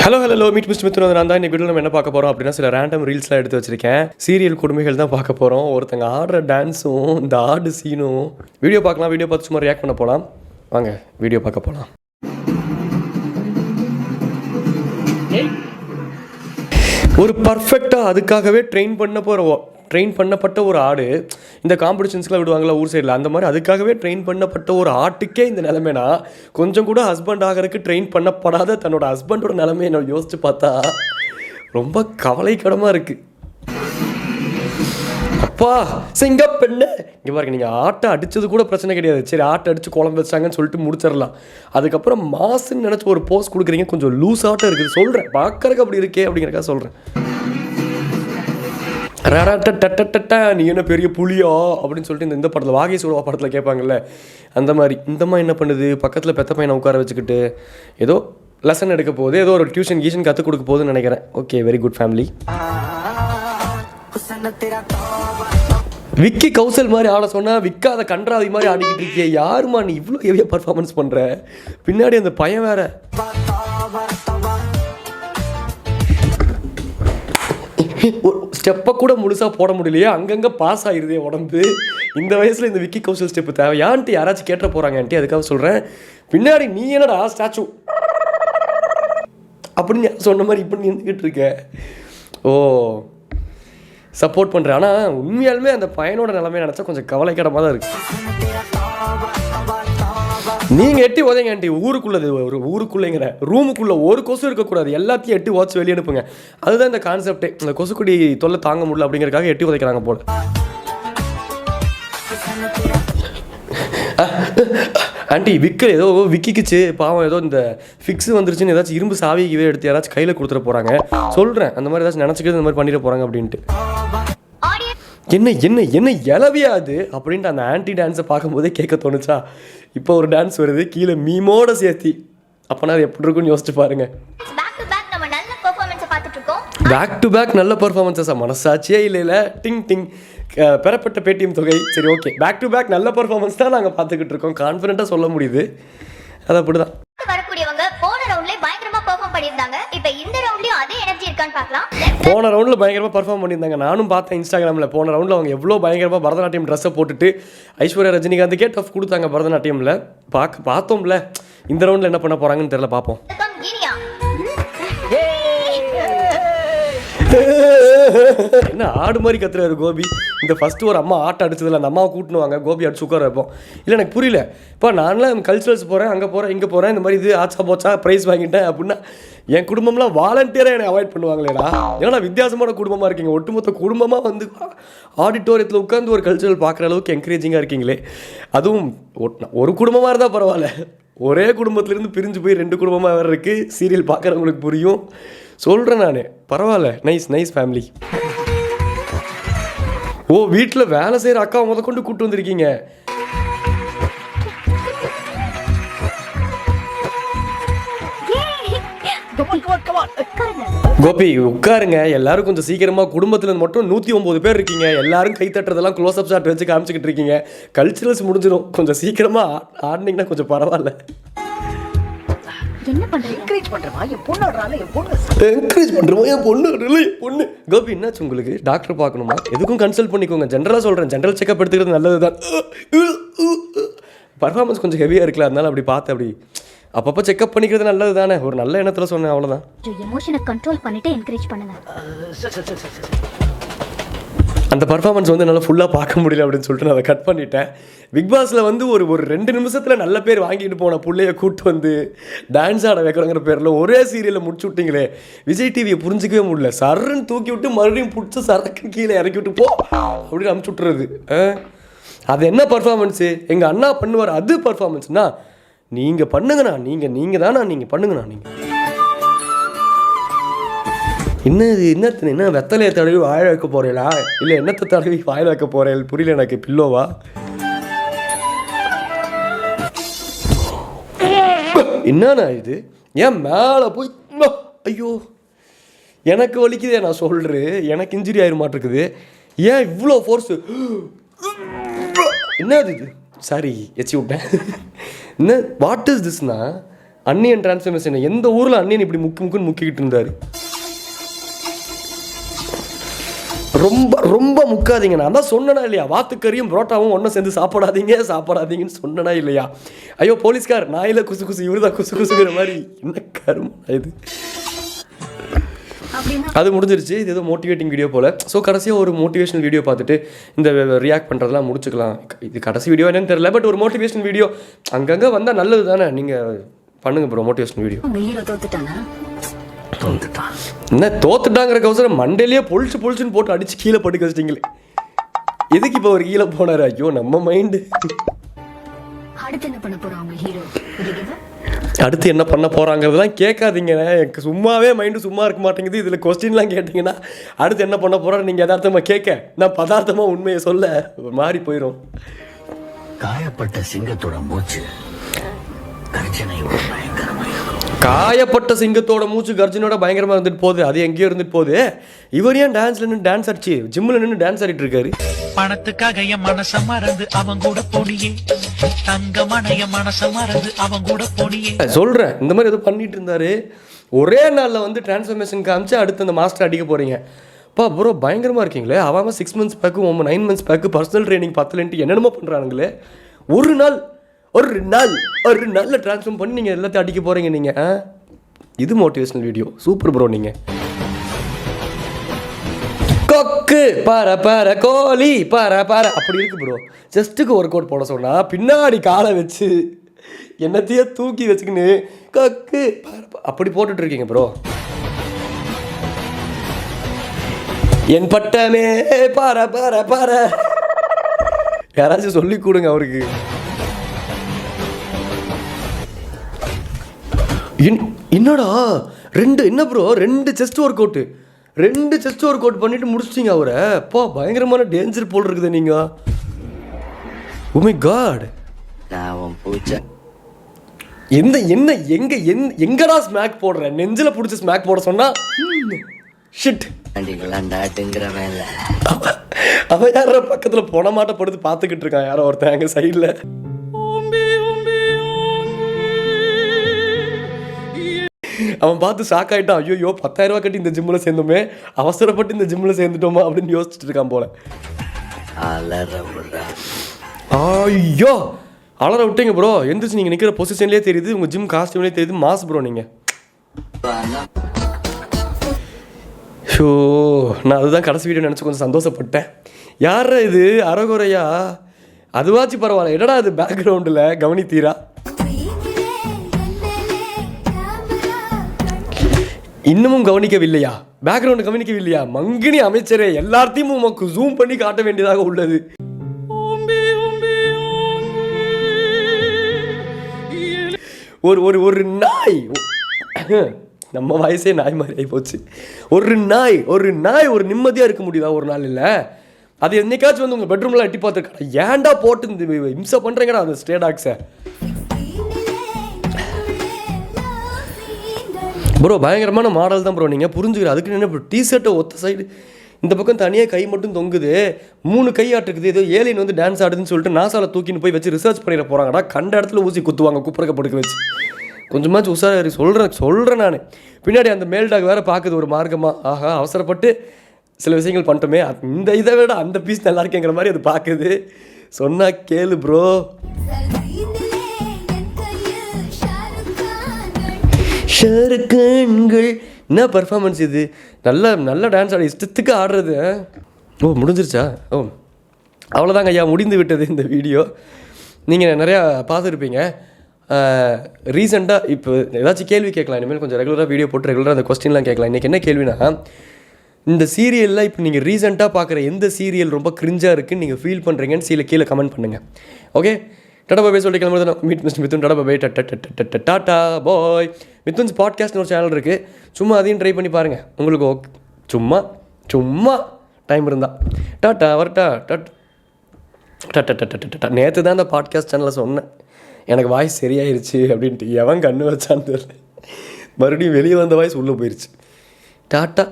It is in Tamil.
Hello meet mister Mithran. நான் தான் இந்த வீடியோ நம்ம என்ன பார்க்க போகிறோம் அப்படின்னா சில ரேண்டம் ரீல்ஸ்லாம் எடுத்து வச்சிருக்கேன். சீரியல் கொடுமைகள் தான் பார்க்க போகிறோம். ஒருத்தங்க ஆடுற டான்ஸும் இந்த ஆடு சீனும் வீடியோ பார்க்கலாம். வீடியோ பார்த்து சும்மா ரியாக்ட் பண்ண போகலாம். வாங்க வீடியோ பார்க்க போகலாம். ஒரு பர்ஃபெக்டாக அதுக்காகவே ட்ரெயின் பண்ணப்பட்ட ஒரு ஆடு இந்த காம்படிஷன்ஸ்லாம் விடுவாங்களா ஊர் சைடில், அந்த மாதிரி அதுக்காகவே ட்ரெயின் பண்ணப்பட்ட ஒரு ஆட்டுக்கே இந்த நிலைமைனா கொஞ்சம் கூட ஹஸ்பண்ட் ஆகிறதுக்கு ட்ரெயின் பண்ணப்படாத தன்னோட ஹஸ்பண்டோட நிலைமையை நான் யோசித்து பார்த்தா ரொம்ப கவலைக்கிடமாக இருக்குது. அப்பா சிங்க பெண்ணு இங்கே பாருங்க, நீங்கள் ஆட்டை அடித்தது கூட பிரச்சனை கிடையாது. சரி ஆட்டை அடித்து குழம்பு வச்சாங்கன்னு சொல்லிட்டு முடிச்சிடலாம். அதுக்கப்புறம் மாசுன்னு நினச்சி ஒரு போஸ்ட் கொடுக்குறீங்க, கொஞ்சம் லூஸ் ஆட்டம் இருக்குது. சொல்கிறேன் பார்க்கறக்கு அப்படி இருக்கே அப்படிங்கிறக்கா சொல்கிறேன். நீ என்ன பெரிய புலியா அப்படின்னு சொல்லிட்டு இந்த படத்தில் வாகை சூடவா படத்தில் கேட்பாங்கல்ல, அந்த மாதிரி இந்த மாதிரி என்ன பண்ணுது, பக்கத்தில் பெத்த பையனை உட்கார வச்சுக்கிட்டு ஏதோ லெசன் எடுக்க போகுது, ஏதோ ஒரு டியூஷன் கற்றுக் கொடுக்க போகுதுன்னு நினைக்கிறேன். Okay, very good family. Vicky Kaushal மாதிரி ஆட சொன்னால் விக்காத கன்றாவி மாதிரி ஆடிக்கிட்டு இருக்கிய. யாருமா நீ இவ்வளோ ஹெவியாக பர்ஃபார்மன்ஸ் பண்ணுற? பின்னாடி அந்த பையன் வேற ஒரு ஸ்டெப்பை கூட முழுசாக போட முடியலையே, அங்கங்கே பாஸ் ஆகிருதே உடம்பு. இந்த வயசில் இந்த விக்கி கௌசல் ஸ்டெப்பு தேவையான்ட்டு யாராச்சும் கேட்ட போகிறாங்க ஆண்டி. அதுக்காக சொல்கிறேன், பின்னாடி நீ என்னடா ஸ்டாச்சு அப்படின்னு சொன்ன மாதிரி இப்படி நீ இருந்துக்கிட்டு இருக்க. ஓ சப்போர்ட் பண்ணுறேன். ஆனால் உண்மையாலுமே அந்த பையனோட நிலைமையை நினச்சா கொஞ்சம் கவலைக்கிடமாக தான் இருக்குது. நீங்கள் எட்டி உதங்க ஆண்டி. ஊருக்குள்ளது ஒரு ஊருக்குள்ளேங்கிற ரூமுக்குள்ளே ஒரு கொசு இருக்கக்கூடாது, எல்லாத்தையும் எட்டி உதச்சி வெளியே அனுப்புங்க. அதுதான் இந்த கான்செப்டே. இந்த கொசுக்குடி தொல்லை தாங்க முடியல அப்படிங்கிறதுக்காக எட்டி உதைக்கிறாங்க போல. ஆண்டி விக்கல் ஏதோ விக்கிக்குச்சு பாவம், ஏதோ இந்த ஃபிக்ஸ் வந்துருச்சுன்னு ஏதாச்சும் இரும்பு சாவிக்கவே எடுத்து யாராச்சும் கையில் கொடுத்துட போகிறாங்க. சொல்கிறேன் அந்த மாதிரி ஏதாச்சும் நினச்சிக்கிறது இந்த மாதிரி பண்ணிட போகிறாங்க அப்படின்ட்டு. என்ன என்ன என்ன இளவியாது அப்படின்ட்டு அந்த ஆன்டி டான்ஸை பார்க்கும்போதே கேட்க தோணுச்சா. இப்போ ஒரு டான்ஸ் வருது கீழே மீமோட சேர்த்தி, அப்போனா அது எப்படி இருக்குன்னு யோசிச்சு பாருங்க. பேக் டு பேக் நல்ல பர்ஃபார்மன்ஸஸா, மனசாட்சியே இல்லை டிங் டிங் பெறப்பட்ட பேடிஎம் தொகை. சரி ஓகே, பேக் டு பேக் நல்ல பர்ஃபார்மன்ஸ் தான் நாங்கள் பார்த்துக்கிட்டு இருக்கோம். கான்ஃபிடென்ட்டாக சொல்ல முடியுது. அது அப்படி தான். வரக்கூடியவங்க போன ரவுண்ட்லயே பயங்கரமா பெர்ஃபார்ம் பண்ணிருந்தாங்க. இப்போ இந்த ரவுண்ட்லயும் அதே எனர்ஜி இருக்கான்னு பார்க்கலாம். போன ரவுண்டில் பயங்கரமாக பர்ஃபார்ம் பண்ணியிருந்தாங்க. நானும் பார்த்தேன் இன்ஸ்டாகிராமில். போன ரவுண்டில் அவங்க எவ்வளோ பயங்கரமாக பரதநாட்டியம் ட்ரெஸ்ஸை போட்டுட்டு ஐஸ்வர்யா ரஜினிகாந்துக்கே டஃப் கொடுத்தாங்க பரதநாட்டியமில். பார்த்தோம்ல. இந்த ரவுண்டில் என்ன பண்ண போகிறாங்கன்னு தெரியல, பார்ப்போம். என்ன ஆடு மாதிரி கத்துறாரு கோபி. இந்த ஃபஸ்ட்டு ஒரு அம்மா ஆட்டை அடிச்சதில்ல, அந்த அம்மாவை கூட்டினுவாங்க, கோபி அடிச்சு உட்கார வைப்போம். இல்லை எனக்கு புரியல. இப்போ நான்லாம் கல்ச்சுரல்ஸ் போகிறேன், அங்கே போகிறேன், இங்கே போகிறேன், இந்த மாதிரி இது ஆச்சா போச்சா ப்ரைஸ் வாங்கிட்டேன் அப்படின்னா என் குடும்பம்லாம் வாலண்டியராக என்னை அவாய்ட் பண்ணுவாங்களேடா. ஏன்னா வித்தியாசமான குடும்பமாக இருக்கீங்க. ஒட்டுமொத்த குடும்பமாக வந்து ஆடிட்டோரியத்தில் உட்காந்து ஒரு கல்ச்சுரல் பார்க்குற அளவுக்கு என்கரேஜிங்காக இருக்கீங்களே. அதுவும் ஒரு குடும்பமாக இருந்தால் பரவாயில்ல, ஒரே குடும்பத்துலேருந்து பிரிஞ்சு போய் 2 குடும்பமாக வேறு இருக்குது. சீரியல் பார்க்குறவங்களுக்கு புரியும். சொல்கிறேன் நான், பரவாயில்ல. Nice family. ஓ வீட்டில் வேலை செய்கிற அக்காவை முதற்கொண்டு கூப்பிட்டு வந்திருக்கீங்க. கோபி உட்காருங்க. எல்லாரும் கொஞ்சம் சீக்கிரமாக. குடும்பத்தில் மட்டும் 109 பேர் இருக்கீங்க. எல்லாரும் கை தட்டுறதெல்லாம் க்ளோஸ் அப் ஷாட் வச்சு காமிச்சிக்கிட்டு இருக்கீங்க. கல்ச்சுரல்ஸ் முடிஞ்சிடும். கொஞ்சம் சீக்கிரமாக ஆடினீங்கன்னா கொஞ்சம் பரவாயில்ல. என்ன பண்றீங்க? என்கரேஜ் பண்றமா என் பொண்ணு. கோபி என்னாச்சு உங்களுக்கு? டாக்டர் பார்க்கணுமா? எதுக்கும் கன்சல்ட் பண்ணிக்கோங்க. ஜென்ரலாக சொல்கிறேன், ஜென்ரல் செக்அப் எடுத்துக்கிறது நல்லது தான். பர்ஃபார்மன்ஸ் கொஞ்சம் ஹெவியாக இருக்குல்ல, அதனால அப்படி பார்த்து அப்படி அப்பப்போ செக்அப் பண்ணிக்கிறது நல்லது தானே. ஒரு நல்ல எண்ணத்தில் சொன்னேன், அவ்வளோதான். எமோஷனை கண்ட்ரோல் பண்ணிட்டு என்கரேஜ் பண்ணுங்க. அந்த பர்ஃபார்மன்ஸ் வந்து என்னால் ஃபுல்லாக பார்க்க முடியல அப்படின்னு சொல்லிட்டு நான் அதை கட் பண்ணிட்டேன். பிக் பாஸில் வந்து ஒரு 2 நிமிஷத்தில் நல்ல பேர் வாங்கிட்டு போன பிள்ளைய கூப்பிட்டு வந்து டான்ஸ் ஆட வைக்கிறங்கிற பேரில் ஒரே சீரியலில் முடிச்சு விட்டீங்களே. விஜய் டிவியை புரிஞ்சிக்கவே முடியல. சர்ன்னு தூக்கி விட்டு மறுபடியும் பிடிச்சி சரக்கு கீழே இறக்கி விட்டு போ அப்படின்னு அனுப்பிச்சி விட்டுறது. அது என்ன பர்ஃபார்மன்ஸு? எங்கள் அண்ணா பண்ணுவார், அது பர்ஃபார்மன்ஸ்னா நீங்கள் பண்ணுங்கண்ணா. நீங்கள் தானா, நீங்கள் பண்ணுங்கண்ணா. நீங்கள் என்ன வெத்தலையை தடவி வாழ வைக்க போகிறீங்களா, இல்லை என்னத்தை தடவி வாழ வைக்க போகிறேன்? புரியல எனக்கு. பில்லோவா? என்னண்ணா இது? ஏன் மேலே போய் ஐயோ எனக்கு வலிக்குதே. நான் சொல்கிறேன், எனக்கு இன்ஜுரி ஆயிர மாட்டிருக்குது. ஏன் இவ்வளோ ஃபோர்ஸு? என்னது இது? சாரி எச்சி விட்டேன். என்ன what is Thisna? Anniyan transformation எந்த ஊரில் அன்னியன் இப்படி முக்குன்னு முக்கிக்கிட்டு இருந்தார்? ரொம்ப ரொம்ப முக்காதீங்க. நான் தான் சொன்னனா இல்லையா, வாத்துக்கறியும் புரோட்டாவும் ஒன்றும் சேர்ந்து சாப்பிடாதீங்கன்னு சொன்னனா இல்லையா? ஐயோ போலீஸ்கார், நாயில குசு இவரு தான் குசுங்கிற மாதிரி. என்ன கருமம் இது. அது முடிஞ்சிருச்சு. இது ஏதோ மோட்டிவேட்டிங் வீடியோ போல். ஸோ கடைசியாக ஒரு மோட்டிவேஷனல் வீடியோ பார்த்துட்டு இந்த ரியாக்ட் பண்ணுறதுலாம் முடிச்சுக்கலாம். இது கடைசி வீடியோ என்னன்னு தெரியல, பட் ஒரு மோட்டிவேஷனல் வீடியோ அங்கங்கே வந்தால் நல்லது தானே. நீங்கள் பண்ணுங்க ப்ரோ மோட்டிவேஷனல் வீடியோ. என்ன தோத்துட்டாங்கிற கவசரம் மண்டையிலேயே பொழிச்சுன்னு போட்டு அடிச்சு கீழே படுக்க வச்சிட்டீங்களே. எதுக்கு இப்போ ஒரு கீழே போனாரு? ஐயோ நம்ம மைண்டு. அடுத்து என்ன பண்ண போறாங்கிறதுலாம் கேட்காதீங்க. எனக்கு சும்மாவே மைண்டு சும்மா இருக்க மாட்டேங்குது. இதில் கொஸ்டின்லாம் கேட்டிங்கன்னா அடுத்து என்ன பண்ண போறான்னு நீங்கள் யதார்த்தமாக கேட்க, நான் பதார்த்தமாக உண்மையை சொல்ல மாறி போயிடும். காயப்பட்ட சிங்கத்தோட மூச்சு காயப்பட்ட சிங்கத்தோட மூச்சு கர்ஜனோட பயங்கரமாக இருந்துட்டு போகுது. அது எங்கேயோ இருந்துட்டு போகுது. இவர் ஏன் டான்ஸ்ல நின்று டான்ஸ் அடிச்சு ஜிம்மில் நின்று டான்ஸ் ஆடிட்டு இருக்காரு? பணத்துக்காக என் மனச மறந்து அவன் கூட போனியே, தங்கமான என் மனச மறந்து அவன் கூட போனியே. சொல்கிறேன், இந்த மாதிரி ஏதோ பண்ணிட்டு இருந்தாரு. ஒரே நாளில் வந்து டிரான்ஸ்ஃபர்மேஷன் காமிச்சு அடுத்து அந்த மாஸ்டர் அடிக்க போகிறீங்க. ப்ரோ பயங்கரமாக இருக்கீங்களே. அவன் 6 months back 9 months back personal training 10 என்னென்னமோ பண்ணுறானுங்களே. ஒரு நாளில் ட்ரான்ஸ்ஃபார்ம் பண்ணி நீங்கள் எல்லாத்தையும் அடிக்க போகிறீங்க நீங்கள். இது மோட்டிவேஷனல் வீடியோ. Super bro. நீங்கள் கொக்கு பார கோழி பார அப்படி இருக்கு ப்ரோ. ஜஸ்ட்டுக்கு ஒர்க் அவுட் போட சொன்னால் பின்னாடி காலை வச்சு என்னத்தையே தூக்கி வச்சுக்கின்னு கொக்கு அப்படி போட்டுட்டு இருக்கீங்க ப்ரோ. என் பட்டமே பார யாராச்சும் சொல்லி கொடுங்க அவருக்கு. என்னடா என்ன ப்ரோ 2 செஸ்ட் ஒர்க் அவுட் பண்ணிட்டு முடிச்சிட்டீங்க அவரை. அப்பா பயங்கரமான டேஞ்சர் போல் இருக்குது நீங்க. Oh my god. எங்கடா ஸ்மாக் போடுற? நெஞ்சில புடிச்சு ஸ்மாக் போட சொன்னா ஷிட். அவன் யார பக்கத்துல போன மாட்ட படுத்து பாத்துக்கிட்டு இருக்கான் யாரோ ஒருத்தன் அங்க சைட்ல. அவன் பார்த்து ஷாக் ஆகிட்டான். ஐயோ 10,000 ரூபா கட்டி இந்த ஜிம்மில் சேர்ந்தோமே, அவசரப்பட்டு இந்த ஜிம்மில் சேர்ந்துட்டோமா அப்படின்னு யோசிச்சுட்டு இருக்கான் போல. ஐயோ அலற விட்டீங்க ப்ரோ. எந்திரிச்சு நீங்கள் நிற்கிற பொசிஷன்லேயே தெரியுது, உங்கள் ஜிம் காஸ்டியூம்லேயே தெரியுது. மாஸ் ப்ரோ நீங்கள். ஷோ நான் அதுதான் கடைசி வீடியோ நினச்சி கொஞ்சம் சந்தோஷப்பட்டேன். யார இது அறகுறையா? அதுவாச்சு பரவாயில்ல. என்னடா அது பேக்ரவுண்டில் கவனித்தீரா? இன்னமும் கவனிக்கவில்லையா? பேக்ரவுண்ட் கவனிக்கவில்லையா? மங்கினி அமைச்சரே, எல்லாத்தையும் உமக்கு ஜூம் பண்ணி காட்ட வேண்டியதாக உள்ளது. ஒரு நாய், நம்ம வயசே நாய் மாதிரி ஆகி போச்சு. ஒரு நாய் ஒரு நிம்மதியாக இருக்க முடியுதா ஒரு நாள்? இல்லை அது என்னைக்காச்சும் வந்து உங்கள் பெட்ரூம்லாம் எட்டி பார்த்துருக்கா? ஏன்டா போட்டு இந்த இம்சை பண்ணுறீங்கடா அந்த ஸ்டே டாக்ஸை. ப்ரோ பயங்கரமான மாடல் தான் ப்ரோ. நீங்கள் புரிஞ்சுக்கிற அதுக்கு என்ன ப்ரோ? டிஷர்ட்டை ஒத்த சைடு இந்த பக்கம் தனியாக கை மட்டும் தொங்குது, 3 கை ஆட்டுக்குது. ஏதோ ஏலியன் வந்து டான்ஸ் ஆடுதுன்னு சொல்லிட்டு நாசாவில் தூக்கின்னு போய் வச்சு ரிசர்ச் பண்ணிட போகிறாங்கடா. கண்ட இடத்துல ஊசி குத்துவாங்க குப்புறக்க படுக்க வச்சு. கொஞ்சமாச்சும் உஷாரி சொல்கிறேன் நான். பின்னாடி அந்த மேல் டாக் வேறு பார்க்குது ஒரு மார்க்கமாக. ஆஹா அவசரப்பட்டு சில விஷயங்கள் பண்ணிட்டோமே, இந்த இதை விட அந்த பீஸ் நல்லா இருக்கேங்கிற மாதிரி அது பார்க்குது. சொன்னால் கேளு ப்ரோ. ஷாருக்கான்கள் என்ன பர்ஃபார்மன்ஸ் இது. நல்ல டான்ஸ் ஆடி இஷ்டத்துக்கு ஆடுறது. ஓ முடிஞ்சிருச்சா? ஓ அவ்வளோதாங்க ஐயா, முடிந்து விட்டது இந்த வீடியோ. நீங்கள் நிறையா பார்த்துருப்பீங்க. ரீசெண்டாக இப்போ ஏதாச்சும் கேள்வி கேட்கலாம். இனிமேல் கொஞ்சம் ரெகுலராக வீடியோ போட்டு ரெகுலராக அந்த கொஸ்டின்லாம் கேட்கலாம். இன்றைக்கி என்ன கேள்வினா, இந்த சீரியலில் இப்போ நீங்கள் ரீசெண்டாக பார்க்குற எந்த சீரியல் ரொம்ப கிரிஞ்சாக இருக்குன்னு நீங்கள் ஃபீல் பண்ணுறீங்கன்னு கீழே கமெண்ட் பண்ணுங்கள். ஓகே டாடா பாய் சொல்லிட்டு கிளம்புறது மீட் மிஸ்டர் மிதுன். டாடா பாய் டாட்டா பாய். மிதுன்ஸ் பாட்காஸ்ட்னு ஒரு சேனல் இருக்குது, சும்மா அதையும் ட்ரை பண்ணி பாருங்கள். உங்களுக்கு ஓகே சும்மா டைம் இருந்தால் டாட்டா வரட்டா டாட்டா. நேற்று தான் அந்த பாட்காஸ்ட் சேனலில் சொன்னேன் எனக்கு வாய்ஸ் சரியாயிருச்சு அப்படின்ட்டு. எவன் கண்ணு வச்சான்னு தெரியல, மறுபடியும் வெளியே வந்த வாய்ஸ் உள்ளே போயிடுச்சு. டாட்டா.